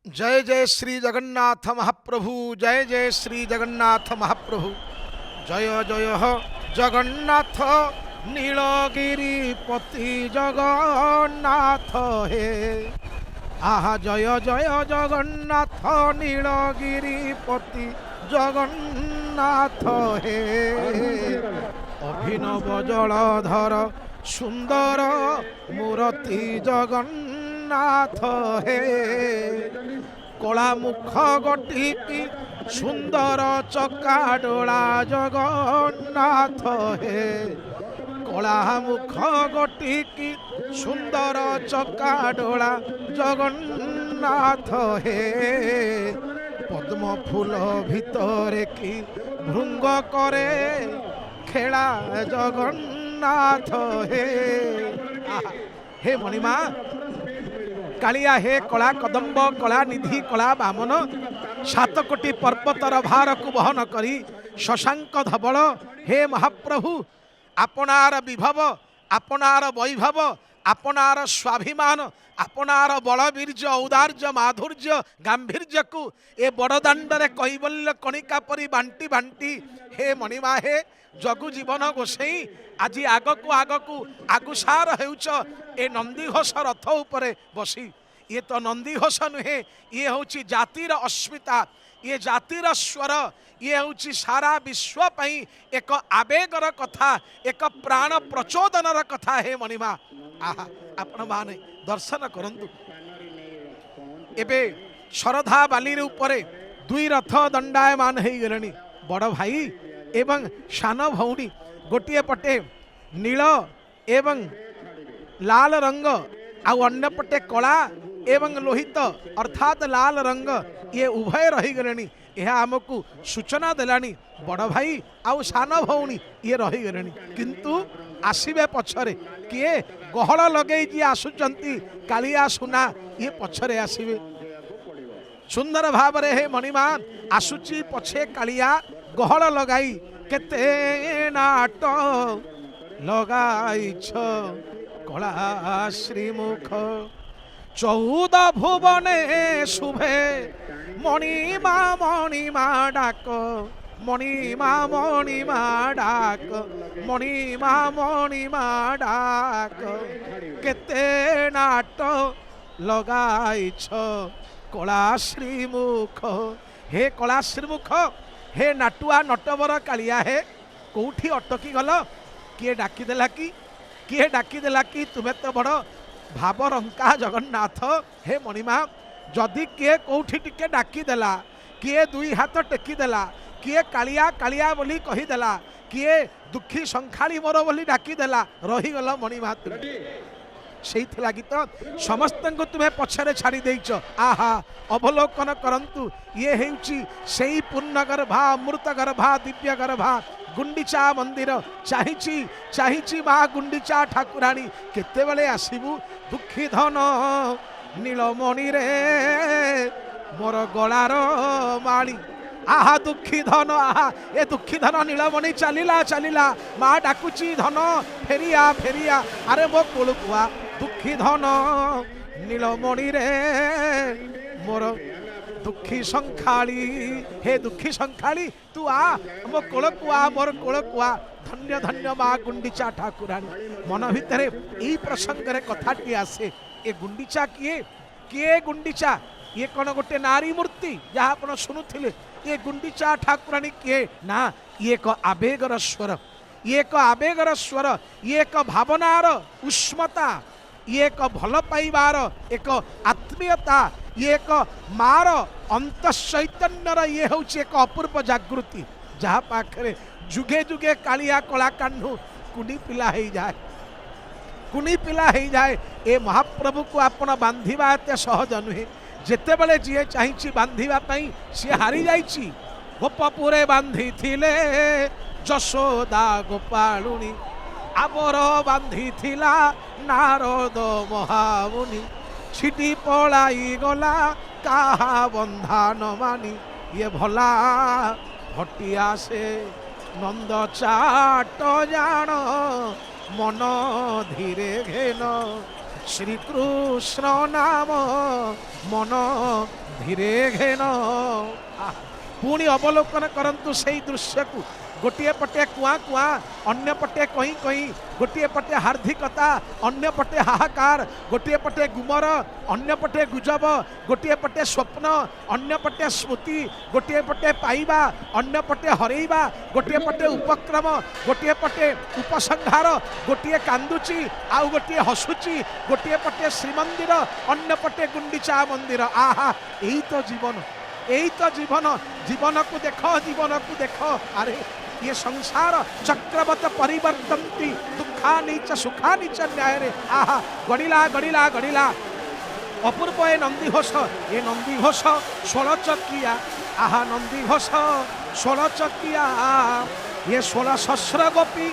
जय जय श्री जगन्नाथ महाप्रभु, जय जय श्री जगन्नाथ महाप्रभु, जय जय हो जगन्नाथ नीलगिरीपति जगन्नाथ हे। आहा जय जय जगन्नाथ नीलगिरीपति जगन्नाथ हे। अभिनव जलधर सुंदर मूर्ति जगन्नाथ हे। कला मुख गटिकी सुंदर चकाडोला जगन्नाथ हे। कला मुख गटिकी सुंदर चकाडोला जगन्नाथ हे। पद्म फूल भितरे की भृंग करे खेला जगन्नाथ हे। हे मणिमा कालिया हे कला कदम्ब कला निधि कला बामन 7 कोटी पर्वतर भार को बहन करी शशांक धवल हे महाप्रभु आपनार विभव आपनार वैभव आपनार स्वाभिमान आपनार बलवीर्य औदार्य माधुर्य गांभीर्य को ए बड़दाण्डे कैवल्य कणिका परी बांटी बांटी हे मणिमा हे जगु जीवन गोसाई आज आगकू आगुसार हेउच ए नंदीघोष रथ उपरे बसी। ये तो नंदीघोष नुहे, ये हूँ जातिर अस्मिता, ये जातिर स्वर, ये हूँ सारा विश्व पई एक आवेगर कथा, एक प्राण प्रचोदनर कथा हे मणिमा। आहा आपण माने दर्शन करंतु एबे शरधा बाली उपरे 2 रथ दंडायमान हो गले। बड़ भाई एवं सान भौणी गोटे पटे नील एवं लाल रंग आउ अन्य पटे कला एवं लोहित अर्थात लाल रंग ये उभय रही गले। यह आमको सूचना देलानी बड़ भाई आउ सान भौणी ये रही गले, किंतु आसबे पछरे किए गहल लगे जी आसुचंती कालिया सुना ये पछरे आसबे सुंदर भाव रे हे मणिमान आसुची पछे कालिया गहल लगाई केते नाट लगाइछ कला श्रीमुख 14 भुवने शुभे मणिमा डाक मणिमा डाक मणिमा डाक केते नाट लगाइछ कला श्रीमुख। हे कला श्रीमुख हे नाटुआ नटवर कालिया हे कौठी अटकी गल किए डाकीदेला किए डाकीदेला कि तुम्हें तो बड़ भाव रंका जगन्नाथ हे मणिमा जदि किए कौठी टिके डाकीदेला किए 2 हाथ टेकीदेला किए कालिया कालिया बोली कहीदेला किए दुखी संखाली मोर बोली डाकीदेला रहीगल मणिमा से लगी तो समस्त को तुम्हें पछरे छाड़ी देच। आहा अवलोकन करंतु ये हेउची सेई पूर्ण गर्भा अमृत गर्भा दिव्य गर्भा गुंडीचा मंदिर चाहिची माँ गुंडीचा ठाकुराणी केते बेले आसीबू दुखी धन नीलमणि रे मोर गलार माली। आहा दुखी धन आहा ए दुखी धन नीलमणि चलिला चलिला माँ डाकुची धन फेरिया फेरिया अरे मो कोलकुआ दुखी धन नीलमणि रे मोर दुखी संखाली। हे दुखी संखाली तू आ मो कोलकुआ मोर कोलकुआ धन्य धन्य माँ गुंडीचा ठाकुराणी। मन भितर यही प्रसंग रे कथाटी आसे ए गुंडीचा किए किए गुंडीचा ये कौन गोटे नारी मूर्ति जहाँ आप शुणुले ये गुंडीचा ठाकुराणी किए ना ये एक आवेगर स्वर, ये एक आवेगर स्वर, ये एक भावनार उष्मता, ये एक भल पाइबार एक आत्मीयता, ये एक मार अंत चैतन्यर ये हूँ एक अपूर्व जागृति जहाँ पाखे जुगे जुगे कालिया कला कान्हू कुनी पिला हो जाए कुनी पिला हो जाए। ए महाप्रभु को आपण बांधिबा एते सहज नुहे, जेते बेले जी चाहिए बांधिबा पई सी हारी जाइछि। गोपपुरे बांधी थिले जशोदा गोपालुनी आबर बांधी थिला नारद महामुनि छिटी पलाई गला काहा बंधा न मानी ये भला हटिया से नंद चाट जान मन धीरे घेन শ্রীকৃষ্ণ নাম মন ধীরে ঘেন। পুଣି অবলোকন করন্তু সেই দৃশ্যকু। গোটিଏ ପଟେ କୁଆଁ କୁଆଁ, ଅନ୍ୟ ପଟେ କଇଁ କଇଁ, ଗୋଟିଏ ପଟେ ହାର୍ଦ୍ଦିକତା, ଅନ୍ୟ ପଟେ ହାହାକାର, ଗୋଟିଏ ପଟେ ଗୁମର, ଅନ୍ୟ ପଟେ ଗୁଜବ, ଗୋଟିଏ ପଟେ ସ୍ୱପ୍ନ, ଅନ୍ୟ ପଟେ ସ୍ମୃତି, ଗୋଟିଏ ପଟେ ପାଇବା, ଅନ୍ୟ ପଟେ ହରେଇବା, ଗୋଟିଏ ପଟେ ଉପକ୍ରମ, ଗୋଟିଏ ପଟେ ଉପସଂହାର, ଗୋଟିଏ କାନ୍ଦୁଛି ଆଉ ଗୋଟିଏ ହସୁଛି, ଗୋଟିଏ ପଟେ ଶ୍ରୀମନ୍ଦିର, ଅନ୍ୟ ପଟେ ଗୁଣ୍ଡିଚା ମନ୍ଦିର। ଆହା, ଏଇ ତ ଜୀବନ, ଏଇ ତ ଜୀବନ। ଜୀବନକୁ ଦେଖ, ଜୀବନକୁ ଦେଖ। ଆରେ ये संसार चक्रवत परिवर्तन्ति दुखानि च सुखानि च न्यायरे। आहा, गड़िला गड़िला गड़िला अपूर्व ए नंदीघोष, ये नंदीघोष 16 चकिया। आहा, नंदीघोष 16 चकिया। ये 16 सहस्र गोपी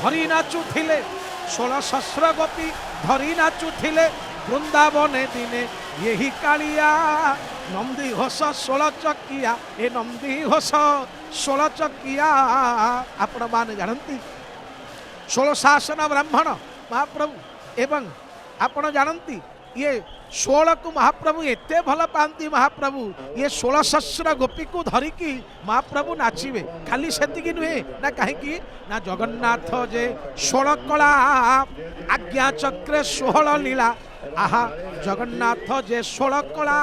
धरी नाचुथिले, 16 सहस्र गोपी धरी नाचुथिले वृंदावने दिने यही कालिया। नंदीघोष 16 चकिया, ए नंदीघोष 16 चकिया। आपण माने जानती 16 शासन ब्राह्मण महाप्रभु एवं आपण जानती ये 16 को महाप्रभु एते भल पाती। महाप्रभु ये 16 सहस्र गोपी को धरिकी महाप्रभु नाचिबे। खाली सेतिकी नुहे ना, कहीं ना जगन्नाथ जे 16 कला आज्ञा चक्रे 16 लीला। आहा, जगन्नाथ जे 16 कला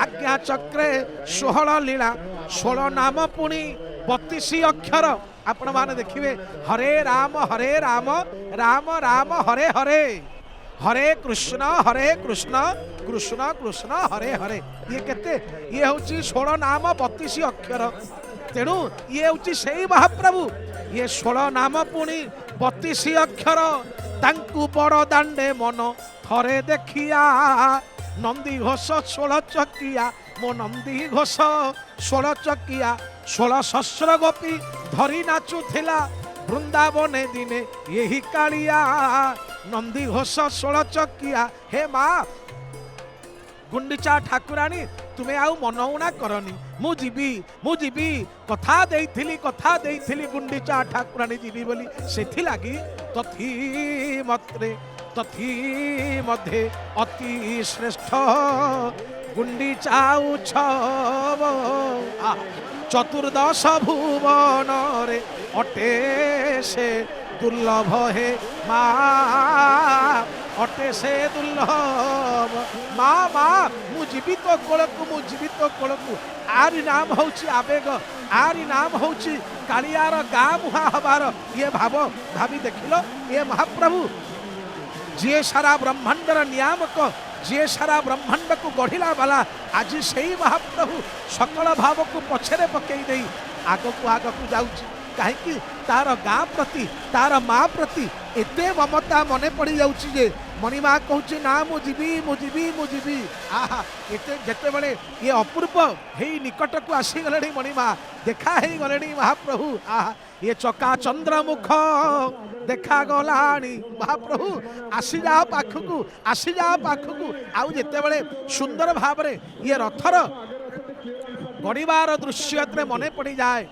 आज्ञा चक्रे 16 लीला, 16 नाम पुणी 32 अक्षर। आपण माने देखिए हरे राम राम राम हरे हरे, हरे कृष्ण कृष्ण कृष्ण हरे हरे। ये केते? ये होची 16 नाम 32 अक्षर। तेणु ये होची सेई महाप्रभु। ये 16 नाम पुणी 32 अक्षर। तांकु बड़ दांडे मन थरे देखिया। नंदीघोष 16 चकिया, मो नंदीघोष 16 चकिया। 16 सहस्र गोपी धरी नाचुथिला वृंदावने दिने यही कालिया। नंदीघोष 16 चकिया। हे माँ गुंडीचा ठाकुराणी, तुम्हें आउ मनउना करनी, मु जीवी कथा देइथिली गुंडीचा ठाकुराणी जीवी बोली। सेथि लागी तथी मध्ये अति श्रेष्ठ गुंडीचा उत्सव। चतुर्दश भुवन रे अटे से दुर्लभ हे माँ, अटे से दुर्लभ। माँ माँ मु जीवित कोलकु आरी नाम होची आवेग, आरी नाम होची कालियार गाँ मुहा हबार। ये भाव भावी देखिल, ये महाप्रभु जे सारा ब्रह्मांडर नियामक, जे सारा ब्रह्मांड को गढ़िला वाला, आज से महाप्रभु सकल भाव को पछरे पकई दे आगकू जाउची। कहीं तार गाँ प्रति, तार माँ प्रति एते ममता मने पड़ी जाउची जे मणिमा कहूँ ना मु जीवी। आहा, एते जेते बड़े ये अपूर्व हे निकट को आसी गले मणिमा, देखा ही गले महाप्रभु। आहा, ये चका चंद्रमुख देखा गलानी महाप्रभु। आसी जाओ पाखकू आउ जेते बड़े सुंदर भाव रे ये रथर गड़िबार दृश्य मने पड़ी जाए।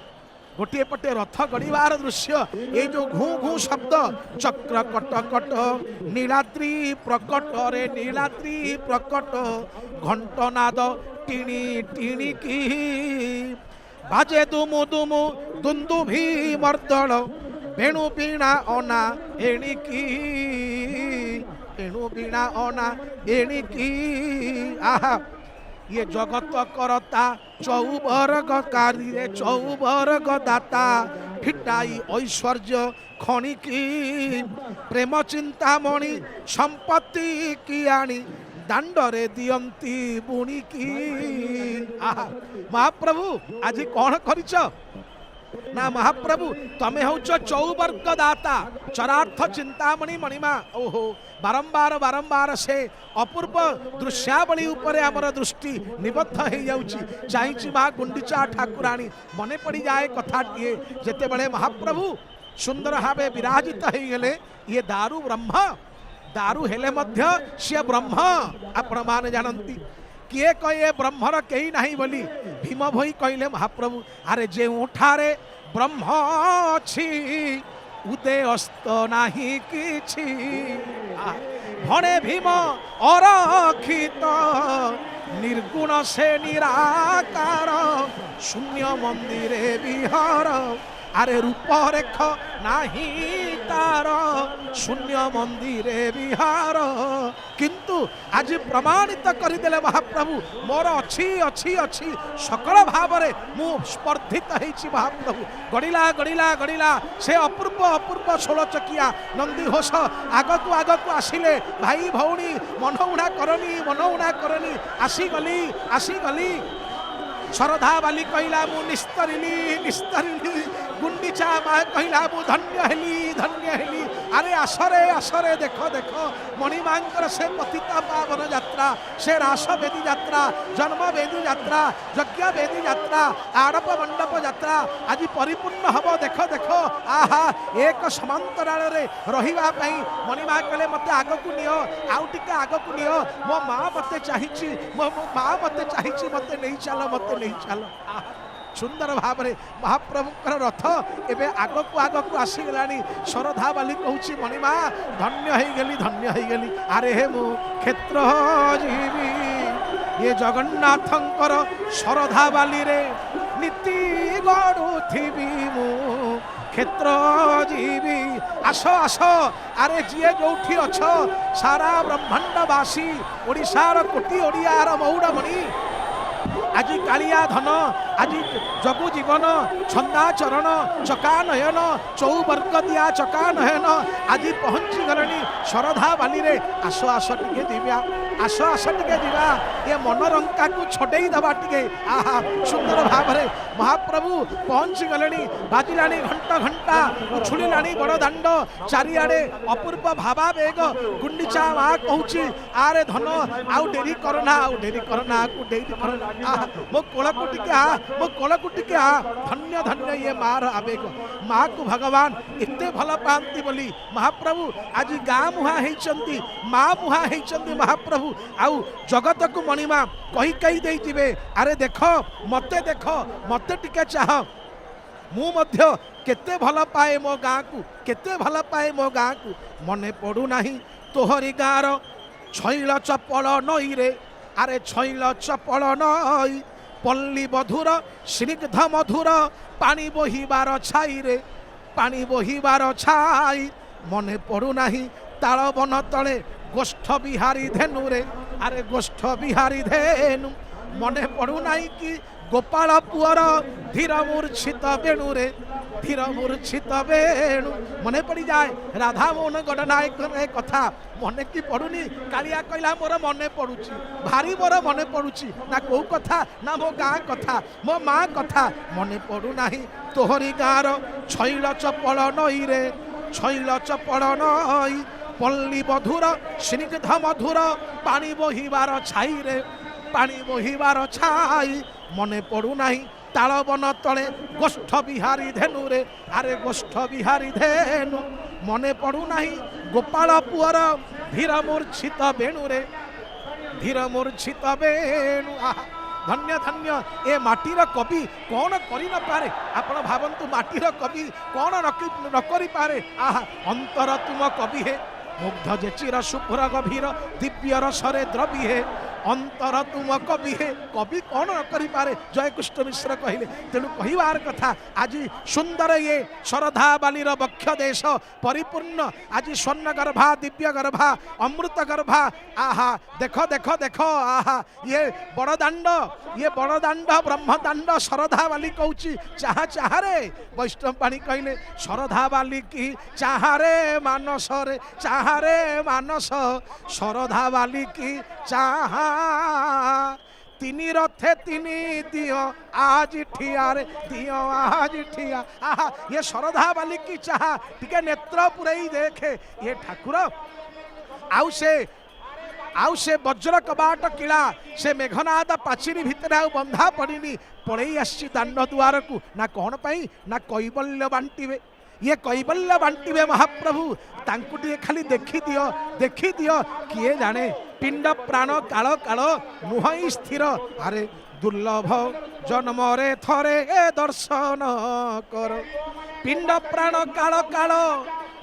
गोटे पटे रथ गड़िबार दृश्य, ये जो घू घू शब्द, चक्र कट कट नीलाद्री प्रकट रे नीलाद्री प्रकट, घंटनाद टिणी टिणी की बाजे दुमु दुमु दुंदुभी मर्दल, बेणु बीणा अना एणिकी, बेणु बीणा अना एणिकी। आहा, ये जगत करता चौवर्गकारी रे चौवर्ग दाता, फिटाई ऐश्वर्य खणिकी, प्रेम चिंतामणि संपत्ति की आनी दांडरे दियंती बुणिकी। आहा, महाप्रभु आज कौन करिछ ना महाप्रभु तमे हौच चौवर्ग दाता, चरार्थ चिंतामणि मणिमा। ओहो, बारंबार बारंबार से अपूर्व दृश्यावली उपरे आमर दृष्टि निबद्ध हो जाउची। चाहिची माँ गुंडीचा ठाकुराणी मने पड़ी जाए कथाटिए, जेते बड़े महाप्रभु सुंदर भावे विराजित हो गले। ये दारू ब्रह्म, दारू हेले मध्य से ब्रह्म। आपण माने जानती किए कहे ब्रह्मर कहीं नहीं बोली, भीम भई कहले महाप्रभु, अरे जे उठारे ब्रह्म अछि उदय अस्त नाही किछि। ভণে ভীম অরক্ষিত निर्गुण से निराकार शून्य मंदिरे विहार अरे रूप रेख नाही तार शून्य मंदिरे विहार किंतु आज प्रमाणित करदेले महाप्रभु मोर अच्छी अच्छी अच्छी सकल भाव मु स्पर्धित होइछि महाप्रभु गड़िला गड़िला गड़िला से अपूर्व अपूर्व 16 चकिया नंदी घोष आगकु आगकु आसिले भाई भौणी मनउणा करनी आसी गली शरधा बाली कहला मु निस्तरिली निस्तरिली गुंडीचा मा कहला मु धन्य हेली अरे आसरे देख देख मणिमांकर से पतिता पावन यात्रा से रास बेदी यात्रा जन्म बेदी यात्रा यज्ञ बेदी यात्रा आड़प मंडप यात्रा आज परिपूर्ण हब देख देख आहा एक समांतराल रे रहिबा पई मणिमा कहले मते आगकु नियो आउ टिके आगकु नियो मो मां मते चाहिछि मो मां मते चाहिछि मते नहीं चलो सुंदर भाव में महाप्रभुकर रथ एवं आगकू आसीगलानी शरधा बाली कहूँ मणिमा धन्य हो गली अरे हे मु क्षेत्र जीवी ये जगन्नाथंकर शरधा बाली रे नीति गढ़ुथिबी मु क्षेत्र जीवी आस आस अरे जी जो अछ सारा ब्रह्मांडवासी ओडिशार कोटी ओडियार मौड़मणि आज कालिया धन आज जगु जीवन छंदा चरण चका नयन चौवर्ग दिया चका नयन आज पहुंची गलनी शरधा बाली रे आस आस टिके दिव्या आस टिके दिवा ये मनरंका को छटई दबा टिके आहा सुंदर भाव में महाप्रभु पहुंची गलनी बाजिलानी घंटा घंटा उछुलिलानी बड़ दांड चारिआडे अपूर्व भावावेग गुंडीचा मा कहूची आरे धन आउ डेरी करना को डेरी करना मो कोलकु टिके आ धन्य धन्य ये मार आवेग माँ को भगवान एते भल पाती बोली महाप्रभु आज गाँ मुहा होती माँ मुहा होती महाप्रभु आउ जगत को मणिमा कही कही देइथिबे अरे देख मते टिके चाह मु मध्य केते भल पाए मो गाँ को केते भल पाए मो गाँ को मने पड़ू नाही तोहरी गाँर छैल चपल नई रे अरे छैल चपल नई पल्ली बधुर स्निग्ध मधुर पानी बोहिबार छाई रे पानी बोहिबार छाई मने पड़ू नाही ताल बन तले गोष्ठ बिहारी धेनु रे अरे गोष्ठ बिहारी धेनु मने पड़ू नाही कि गोपाल पुअर धीर मूर्छित बेणु रे धीर मूर्छित बेणु मने पड़ी जाए राधा मोहन गणनायक कथा मने की पड़ुनी कालिया कहला मोर मने पड़ुची भारी मोर मने पड़ुची ना कौ कथा ना मो गाँ कथा मो माँ कथा मने पड़ू नाही तोहरी गाँर छैल चपल नई रे छैल चपल नई पल्ली बधुर स्निग्ध मधुर पानी बोहिबार छाई रे पानी बोहिबार छाई मने पड़ू नाही ताल बन तले गोष्ठ बिहारी धेनु रे अरे गोष्ठ बिहारी धेनु मने पड़ू नाही गोपाल पुअर धीर मूर्छित बेणु रे धीर मूर्छित बेणु धन्य धन्य ए माटीर कवि कौन करि न पारे आपण भावंतु माटीर कवि कौन न करि पारे आहा अंतर तुम कवि है मुग्ध जे चिर शुभ्र गभीर दिव्य रसरे द्रवी है अंतर तुम कवि है कवि कौन न करि पारे जय कृष्ण मिश्र कहले तेणु कहिबार कथा आज सुंदर ये शरधा बालीर बक्ष देश परिपूर्ण आज स्वर्ण गर्भा दिव्य गर्भा अमृत गर्भा आहा देख देख देख आहा ये बड़दाण्ड ब्रह्मदाण्ड शरधा बाली कहूँ चाह चाह रे वैष्णव पाणी कहले शरधा बाली की चाह रे मानस रे चाह रे मानस शरधा बाली की चाह तिनी रथे तिनी दियो आज ठिया रे दियो आज ठिया आहा ये शरधा बाली की चाह टिके नेत्र पुरई देखे ये ठाकुर आउ से वज्र कबाट किला से मेघनाद पाचिरी भितर आउ बंधा पड़िनी पड़ई आसी दांड दुआर को ना कौन पाई ना कैबल्य बांटिबे ये कैबल्य बांटिबे महाप्रभु तांकु टिके खाली देखी दियो किए जाने पिंड प्राण काल काल नुहई स्थिर अरे दुर्लभ जन्म रे थरे दर्शन कर पिंड प्राण काल काल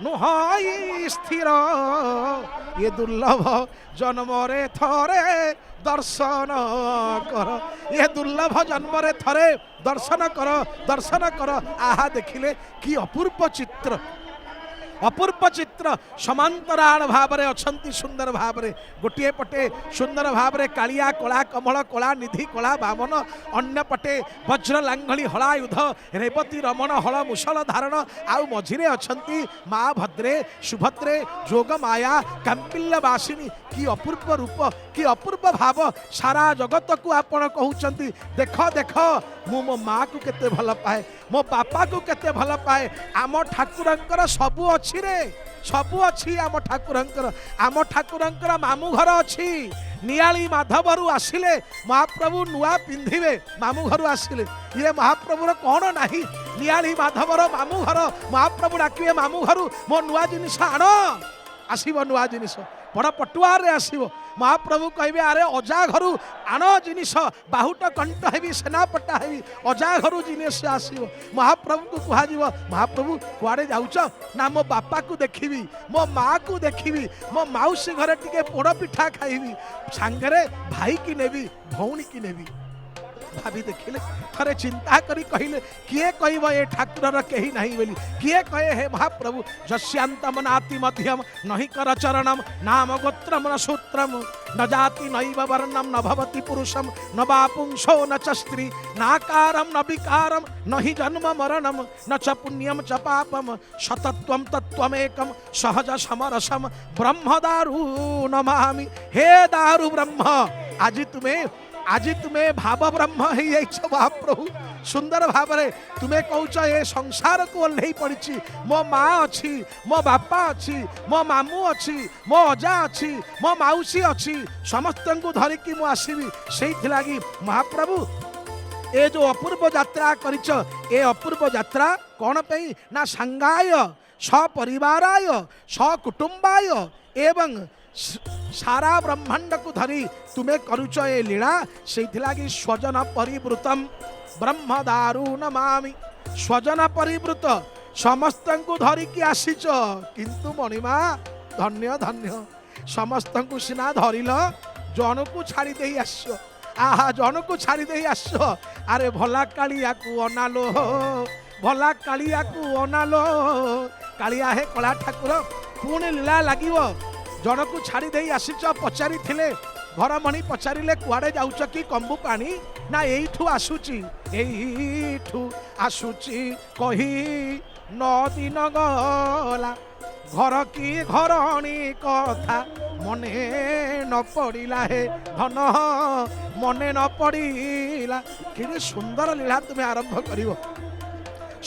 नुहई स्थिर ये दुर्लभ जन्मरे थरे दर्शन कर ये दुर्लभ जन्मरे थरे दर्शन कर आहा देखिले कि अपूर्व चित्र अपूर्व चित्र समांतराल भाव में अछंती सुंदर भाव में गोटे पटे सुंदर भाव में कालिया कला कमल कला निधि कला बामन अन्य पटे वज्र लांगली हलायुध रेवती रमण हल मुसल धारण आउ मझिरे अछंती माँ भद्रे सुभद्रे जोग माया कांपिल्य वासिनी कि अपूर्व रूप कि अपूर्व भाव सारा जगत को आपण कहउचंती देख देख मु मो माँ को केते भल पाए मो बापा को केते भल पाए आम ठाकुरंकर सबु अच्छी रे सबु अच्छी आम ठाकुरंकर मामू घर अच्छी नियाली माधवरु आसिले महाप्रभु नुआ पिंधिबे मामू घर आसिले ये महाप्रभुर कौन नाही नियाली माधवर मामू घर महाप्रभु डाकिबे मामू घर मो नुआ जिनिस आण आसीबो नुआ जिनिस बड़ पटुआर रे आसीबो महाप्रभु कहबे अरे अजा घरु आण जिनिस बाहुट कंठ हेबी सेनापटा हेबी अजा घरु जिनिस आसीबो महाप्रभु को कुहा जीव महाप्रभु कुआडे जाउछ ना मो बापा को देखिबी मो माँ को देखिबी मो माउसी घरे टिके पोड़ पिठा खाइबी सांगरे भाई की नेबी भौणी की नेबी भाभी देखिले थरे चिंता करी कहिले किए कहब ए ठाकुर कहीं नहीं बोली किए कहे हे महाप्रभु जस्यांतम नाति मध्यम नहीं कर चरणम नाम गोत्रम न सूत्रम न जाति नैव वर्णम न भवति पुरुषम न वा पुंसो न च स्त्री नाकारम न विकारम न हि जन्म मरणम न च पुण्यम च पापम सतत्वम तत्वमेकम सहज समरसम ब्रह्म दारु नमामि हे दारु ब्रह्म आज तुम्हें भाव ब्रह्म है महाप्रभु सुंदर भाव में तुम्हें कौच ये संसार को ओह्लई पड़ी मो माँ अच्छी मो बापा अच्छी मो मामू अच्छी मो अजा अच्छी मो माउसी अच्छी समस्त को धरिकी मु आसबि से लगी महाप्रभु ए जो अपूर्व यात्रा करिच ए अपूर्व यात्रा कौन पे ना सांगाय सपरिवाराय सकुटुंबाय एवं सारा ब्रह्मांड को धरी तुम्हें करुच ए लीला से स्वजन परिवृतम ब्रह्म दारु नमामि स्वजन परिवृत समस्त को धरिकी आसीच किंतु मणिमा धन्य धन्य समस्त को सिना धरिल जन को छाड़ी दे आस आहा जन को छाड़ी दे आस अरे भला कालिया को अनालो भला कालिया को अनालो कालिया हे कला ठाकुर पुणी लीला लगिव जन को छाड़ी दे आसीच पचारि थिले घर मणि पचारिले कुआडे जाउच कि कंबू पानी ना एठू आसुची कही 9 दिन गला घर की घरणी कथा मने न पड़िला हे धन मने न पड़िला कि सुंदर लीला तुम्हें आरंभ करिवो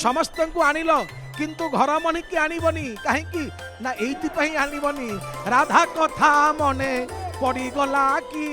समस्त को आनिल किंतु घर मणि की आनिबनी कहीं ना एइथि आनिबनी राधा कथा मने पड़ी गला कि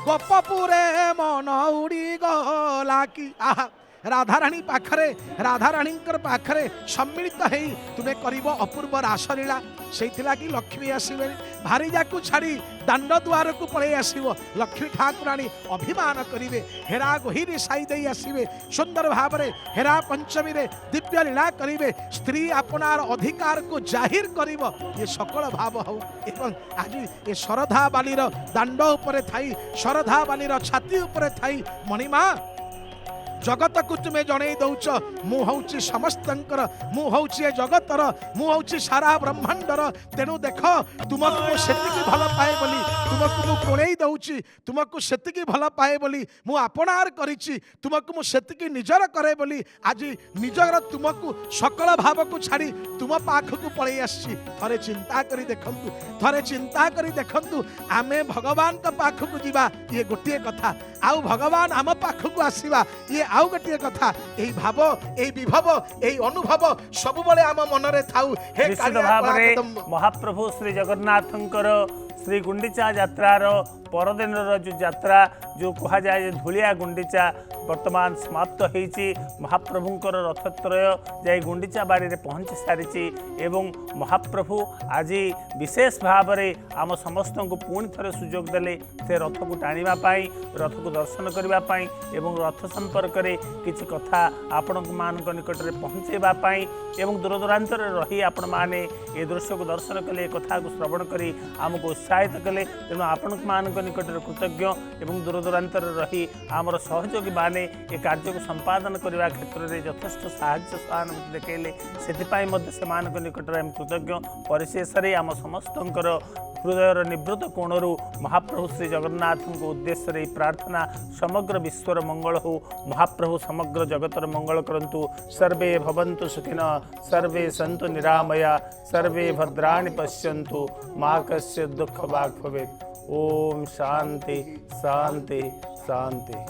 गोपपुरे मन उड़ी गला कि आहा राधाराणी पाखरे राधाराणी पाखरे सम्मिलित है तुम्हें करिब अपूर्व रासलीला से लक्ष्मी आसबे भारीजा को छाड़ी दांड द्वार को पलि आसब लक्ष्मी ठाकुराणी अभिमान करेंगे हेरा गोहिरी साई दे आसबे सुंदर भाव में हेरा पंचमी रे दिव्य लीला करेंगे स्त्री अपनार अधिकार को जाहिर करिब ये सकल भाव हो एवं आज ये शरधा बाली दांड उपरे थाई शरधा बाली छाती उपरे थाई मणिमा जगत को तुम्हें जन दौच मुझे समस्तंकर मुझे जगतर मुझे सारा ब्रह्मांडर तेणु देख तुमको से भल पाए बोली तुमको मु कोड़े दौची तुमको से भल पाए बोली मु आपणार करिछि तुमको मु से निजर करे बोली आज निजर तुमको सकल भाव को छाड़ी तुम पाख को पलि आसी थरे चिंता करी देखंतु थरे चिंता करी देखंतु आमे भगवान का पाख को जीवा ये गोटे कथा आउ भगवान आम पाख को आसीबा ये आउ गोटे कथा एई भाव एई विभव एई अनुभव सब बले आम मन रे थाउ हे निश्चित भाव में महाप्रभु श्री जगन्नाथंकर श्री गुंडीचा यात्रार परदिन जो यात्रा जो कह जाए धूलिया गुंडीचा वर्तमान समाप्त होती महाप्रभुंकर रथत्रय जाई गुंडीचा बाड़ी रे पहुँची सारी एवं महाप्रभु आज विशेष भाव में आम समस्त को पुणी थे सुजोग देले से रथ को टाणी रथ को दर्शन करने एवं रथ संपर्क में किसी कथा आपण मान निकट में पहुँचवाई एवं दूर दूरांतर रही आपण मैंने ये दृश्य को दर्शन कले कथा को श्रवण कर आमको उत्साहित कले तेणु आपण मान निकट में कृतज्ञ एवं दूर दूरांतर रही आमर सहयोगी माने ये कार्य को संपादन करने क्षेत्र में यथेष्ट साहाय्य सहानुभूति देखले से निकट में कृतज्ञ परिशेष आम समस्त हृदयर निवृत कोणरू महाप्रभु श्री जगन्नाथ को उद्देश्य प्रार्थना समग्र विश्वर मंगल हो महाप्रभु समग्र जगतर मंगल करंतु सर्वे भवन्तु सुखिनः सर्वे सन्तु निरामया सर्वे भद्राणि पश्यन्तु मा कस्य दुःख भाग् भवेत्। ओम शांति शांति शांति।